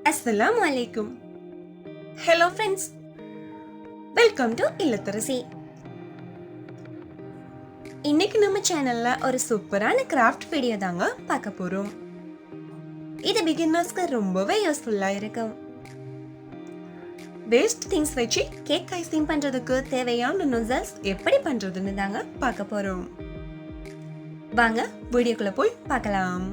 Assalamu alaikum. Hello friends. Welcome to illattharasi. இன்னைக்கு நம்ம சேனல்ல ஒரு சூப்பரான கிராஃப்ட் வீடியோ தாங்க பார்க்க போறோம். இது பிகினர்ஸ்க்கு ரொம்பவே யூஸ்ஃபுல்லா இருக்கும். வேஸ்ட் திங்ஸ் வச்சு கேக் ஐசிங் பண்றதுக்கு தேவையான nozzles எப்படி பண்றதுன்னு தாங்க பார்க்க போறோம். வாங்க வீடியோக்குள்ள போய் பார்க்கலாம்.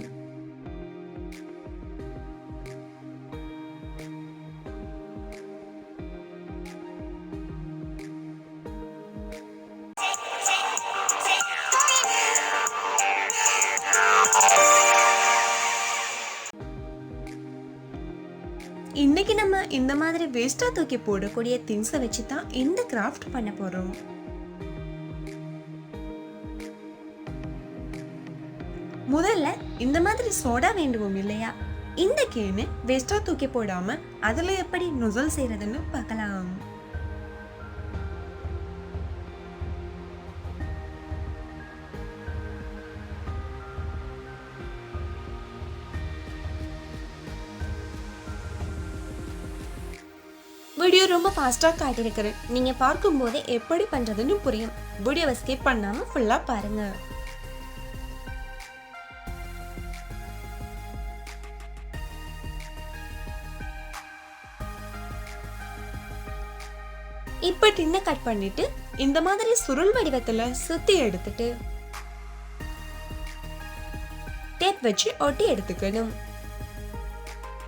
இன்னைக்கு நம்ம இந்த மாதிரி வேஸ்டா தூக்கி போடக்கூடிய திங்ஸை வச்சு தான் இந்த கிராஃப்ட் பண்ண போறோம். முதல்ல இந்த மாதிரி சோடா வேண்டுவோம் இல்லையா, இந்த கேனு வேஸ்டா தூக்கி போடாம அதுல எப்படி நொசல் செய்யறதுன்னு பார்க்கலாம். வீடியோ ரொம்ப ஃபாஸ்டா காட்டியிருக்கிறேன். நீங்க பார்க்கும் போதே எப்படி பண்றதுன்னு புரியும். வீடியோவை ஸ்கிப் பண்ணாம ஃபுல்லா பாருங்க. இப்ப டின்ன கட் பண்ணிட்டு இந்த மாதிரி சுருள் வடிவத்துல சுத்தி எடுத்துட்டு டேப் வச்சு ஒட்டி எடுத்துக்கணும்.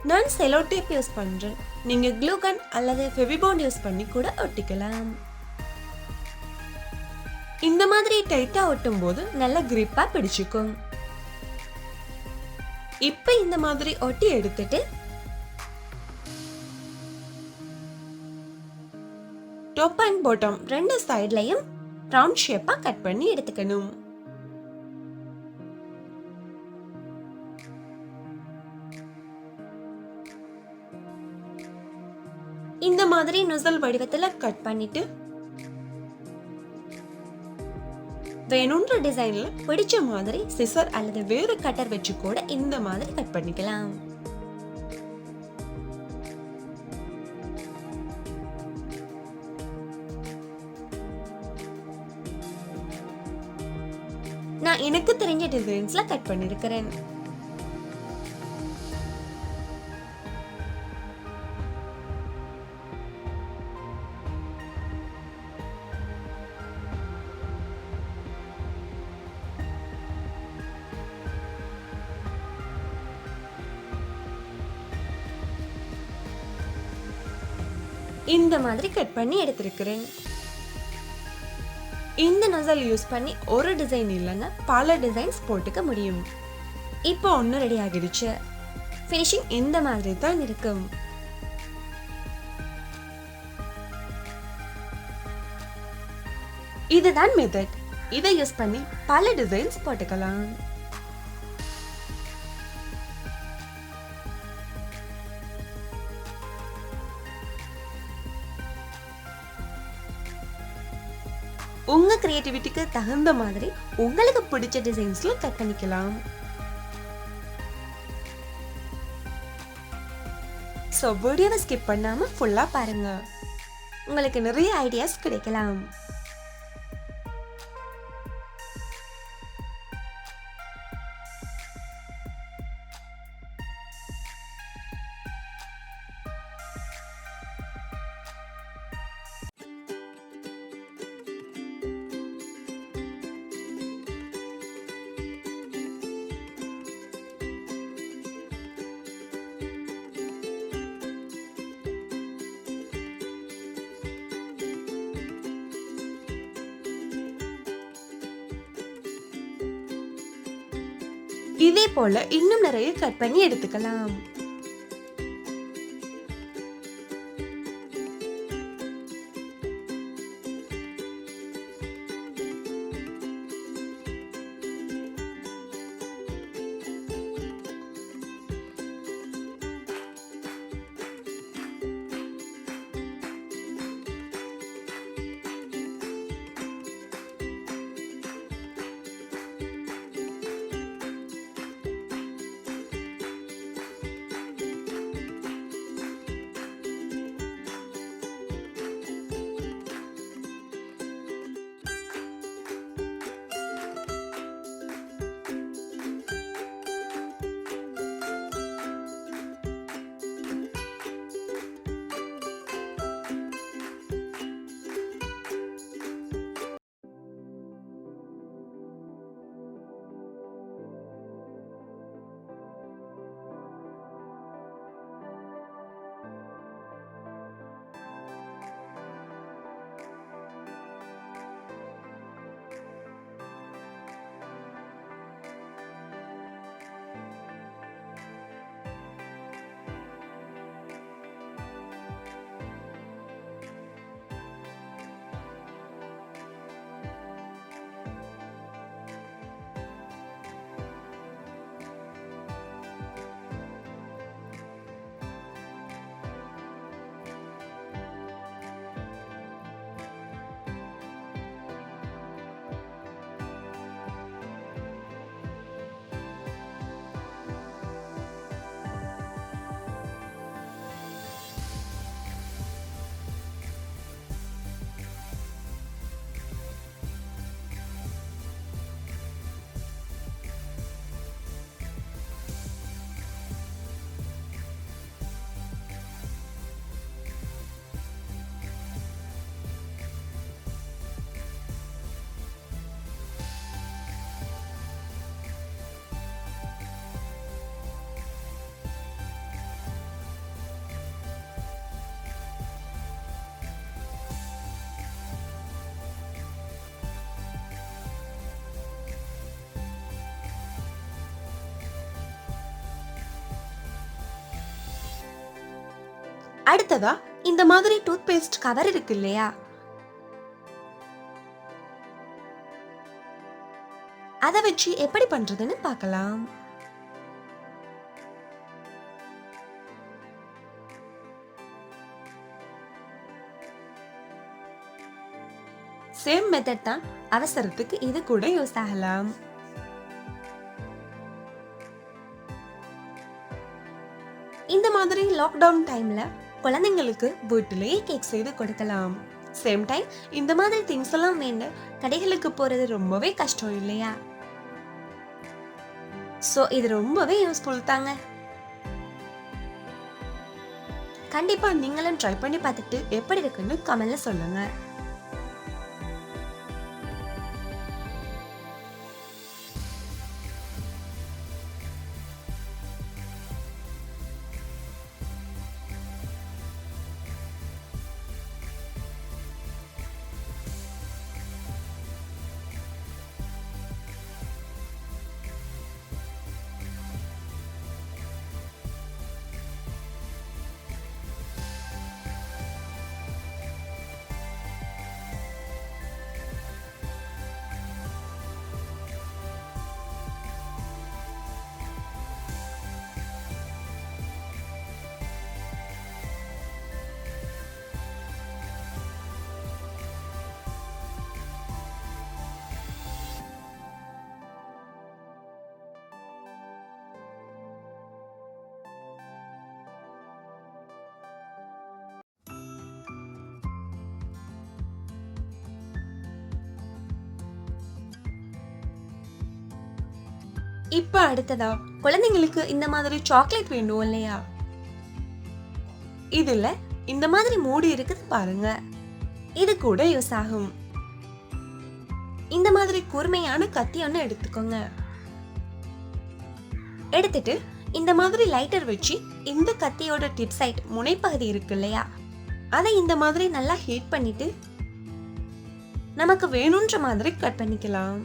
நான் செலோ டேப் யூஸ் பண்றேன். நீங்க க்ளூ கன் அல்லது ஃபெவிபாண்ட் யூஸ் பண்ணி கூட ஒட்டிக்கலாம். இந்த மாதிரி டைட்டா ஒட்டும் போது நல்ல கிரிப்பா பிடிச்சுக்கும். இப்ப இந்த மாதிரி ஒட்டி எடுத்துட்டு டாப் அண்ட் பாட்டம் ரெண்டு சைடுலயும் ரவுண்ட் ஷேப்பா கட் பண்ணி எடுத்துக்கணும். இந்த மாதிரி நொசல் வடிவத்துல கட் பண்ணிட்டு வேணுன்ற டிசைன்ல பிடிச்ச மாதிரி சிசர் அல்லது வேறு கட்டர் வச்சு கூட இந்த மாதிரி கட் பண்ணிக்கலாம். நான் எனக்கு தெரிஞ்ச டிசைன்ஸ்ல கட் பண்ணிருக்கிறேன். இந்த மாதிரி கட் பண்ணி எடுத்திருக்கிறேன். இந்த நொசல் யூஸ் பண்ணி ஒரு டிசைன் இல்லைங்க பல டிசைன்ஸ் போட்டுக்க முடியும். இப்போ ஒன்று ரெடி ஆகிடுச்சு. ஃபினிஷிங் இந்த மாதிரி தான் இருக்கும். இதுதான் மெத்தட். இதை யூஸ் பண்ணி பல டிசைன்ஸ் போட்டுக்கலாம். உங்க கிரியேட்டிவிட்டிக்கு தகுந்த மாதிரி உங்களுக்கு பிடிச்ச டிசைன்ஸ்ல கட் பண்ணிக்கலாம். சோ வீடியோவை ஸ்கிப் பண்ணாம ஃபுல்லா பாருங்க. உங்களுக்கு நிறைய ஐடியாஸ் கிடைக்கலாம். இதே போல இன்னும் நிறைய கட் பண்ணி எடுத்துக்கலாம். அடுத்ததா இந்த மாதிரி டூத் பேஸ்ட் கவர் இருக்கு இல்லையா, அதை வச்சு எப்படி பண்றதுன்னு பார்க்கலாம். சேம் மெத்தட் தான், அவசரத்துக்கு இது கூட யூஸ் ஆகலாம். இந்த மாதிரி லாக்டவுன் டைம்ல குழந்தைங்களுக்கு வீட்டிலேயே கேக் செய்து கொடுக்கலாம். சேம் டைம் இந்த மாதிரி திங்ஸ் எல்லாம் வேண்ட கடைகளுக்கு போறது ரொம்பவே கஷ்டம் இல்லையா, சோ இது ரொம்பவே யூஸ்ஃபுல் தாங்க. கண்டிப்பா நீங்களும் ட்ரை பண்ணி பார்த்துட்டு எப்படி இருக்குன்னு கமெண்ட்ல சொல்லுங்க. இப்ப அடுத்ததா குழந்தைங்களுக்கு இந்த மாதிரி சாக்லேட் வேண்டும் இல்லையா, இதுல இந்த மாதிரி மூடி இருக்குது பாருங்க, இது கூட யூஸ் ஆகும். இந்த மாதிரி கூர்மையான கத்தி ஒண்ணு எடுத்துக்கோங்க. எடுத்துட்டு இந்த மாதிரி லைட்டர் வச்சு இந்த கத்தியோட டிப் சைட் முனைப்பகுதி இருக்கு இல்லையா, அதை இந்த மாதிரி நல்லா ஹீட் பண்ணிட்டு நமக்கு வேணும்ன்ற மாதிரி கட் பண்ணிக்கலாம்.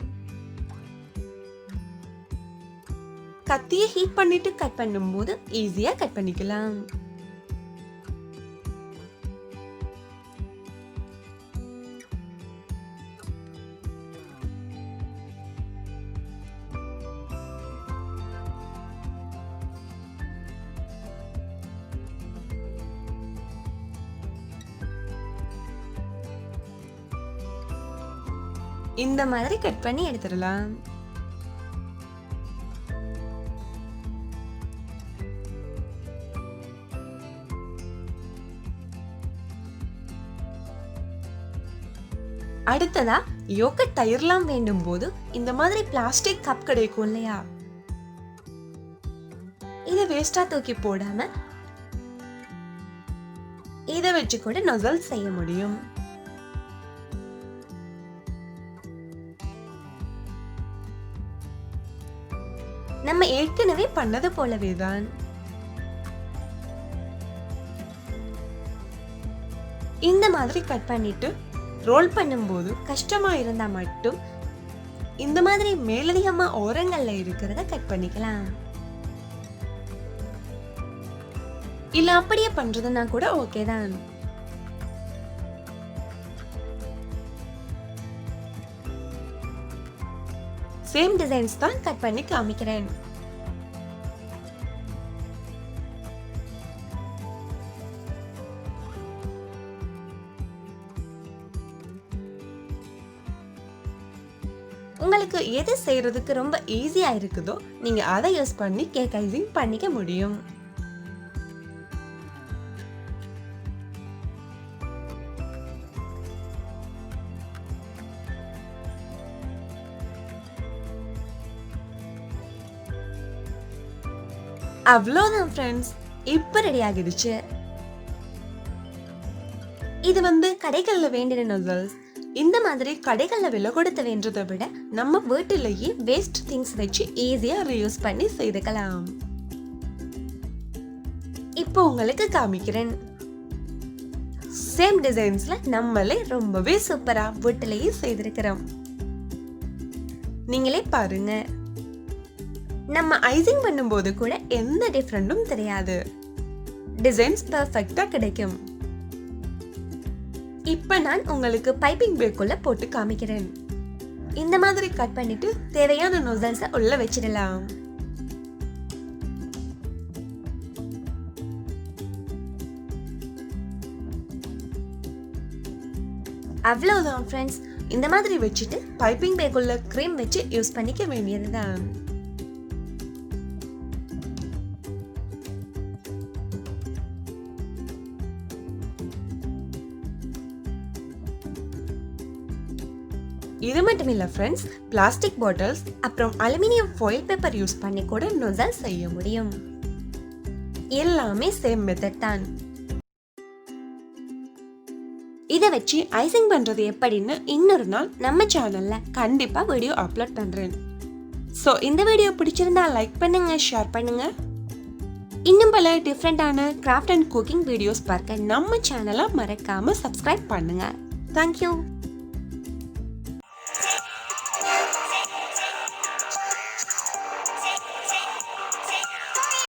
கத்தியை ஹீட் பண்ணிட்டு கட் பண்ணும்போது ஈஸியா கட் பண்ணிக்கலாம். இந்த மாதிரி கட் பண்ணி எடுத்துடலாம். அடுத்ததா யோகர்ட் தயிர்லாம் வேண்டும் போது இந்த மாதிரி பிளாஸ்டிக் கப் கிடைக்கும் இல்லையா, இத வேஸ்டா தூக்கி போடாம இத வச்சு கூட nozzles செய்ய முடியும். நம்ம ஏற்கனவே பண்ணது போலவே தான். இந்த மாதிரி கட் பண்ணிட்டு ரோல் பண்ணும்போது கஷ்டமா இருந்தா மட்டும் இந்த மாதிரி மேலதிகமா ஓரங்கள்ல இருக்கிறத கட் பண்ணிக்கலாம். இல்ல அப்படியே பண்றதுன்னா கூட ஓகே தான். சேம் டிசைன்ஸ் தான் கட் பண்ணி காமிக்கிறேன். உங்களுக்கு எது செய்யறதுக்கு ரொம்ப ஈஸியா இருக்குதோ நீங்க அதை யூஸ் பண்ணி கேக் ஐசிங் பண்ணிக்க முடியும். அவ்வளோதான் ஃப்ரெண்ட்ஸ், இப்ப ரெடி ஆகிடுச்சு. இது கடைகள்ல வேண்டிய nozzles. இந்த மாதிரி கடைகள்ல விலை கொடுத்து வேண்டதை விட நம்ம வீட்டிலேயே வேஸ்ட் திங்ஸ் வச்சு ஈஸியா ரீயூஸ் பண்ணி செய்துக்கலாம். இப்போ உங்களுக்கு காமிக்கிறேன். சேம் டிசைன்ஸ்ல நம்மளே ரொம்பவே சூப்பரா வீட்டிலேயே செய்திருக்கிறோம். நீங்களே பாருங்க. நம்ம ஐசிங் பண்ணும்போது கூட எந்த டிஃபரெண்டும் தெரியாது. டிசைன்ஸ் பெர்ஃபெக்ட்டா கிடைக்கும். இப்போ நான் உங்களுக்கு பைப்பிங் பேக்குள்ள போட்டு காமிக்கிறேன். இந்த மாதிரி கட் பண்ணிட்டு தேவையான நோசல்ஸை உள்ள வச்சிடலாம். அவ்வளவுதான் ஃப்ரெண்ட்ஸ். இந்த மாதிரி வச்சுட்டு பைப்பிங் பேக்குள்ள க்ரீம் வச்சு யூஸ் பண்ணிக்க வேண்டியதுதான். இது மட்டும் இல்ல ஃப்ரெண்ட்ஸ், பிளாஸ்டிக் பாட்டில்ஸ் அப்புறம் அலுமினியம் ஃபாயில் பேப்பர் யூஸ் பண்ணி கூட நோசல் செய்ய முடியும். எல்லாமே சேம் மெத்தட் தான். இதை வச்சு ஐசிங் பண்றது எப்படின்னு இன்னொரு நாள் நம்ம சேனல்ல கண்டிப்பா வீடியோ அப்லோட் பண்றேன். ஸோ இந்த வீடியோ பிடிச்சிருந்தா லைக் பண்ணுங்க, ஷேர் பண்ணுங்க. இன்னும் பல டிஃப்ரெண்டான கிராஃப்ட் அண்ட் குக்கிங் வீடியோஸ் பார்க்க நம்ம சேனலை மறக்காம சப்ஸ்கிரைப் பண்ணுங்க. தேங்க்யூ.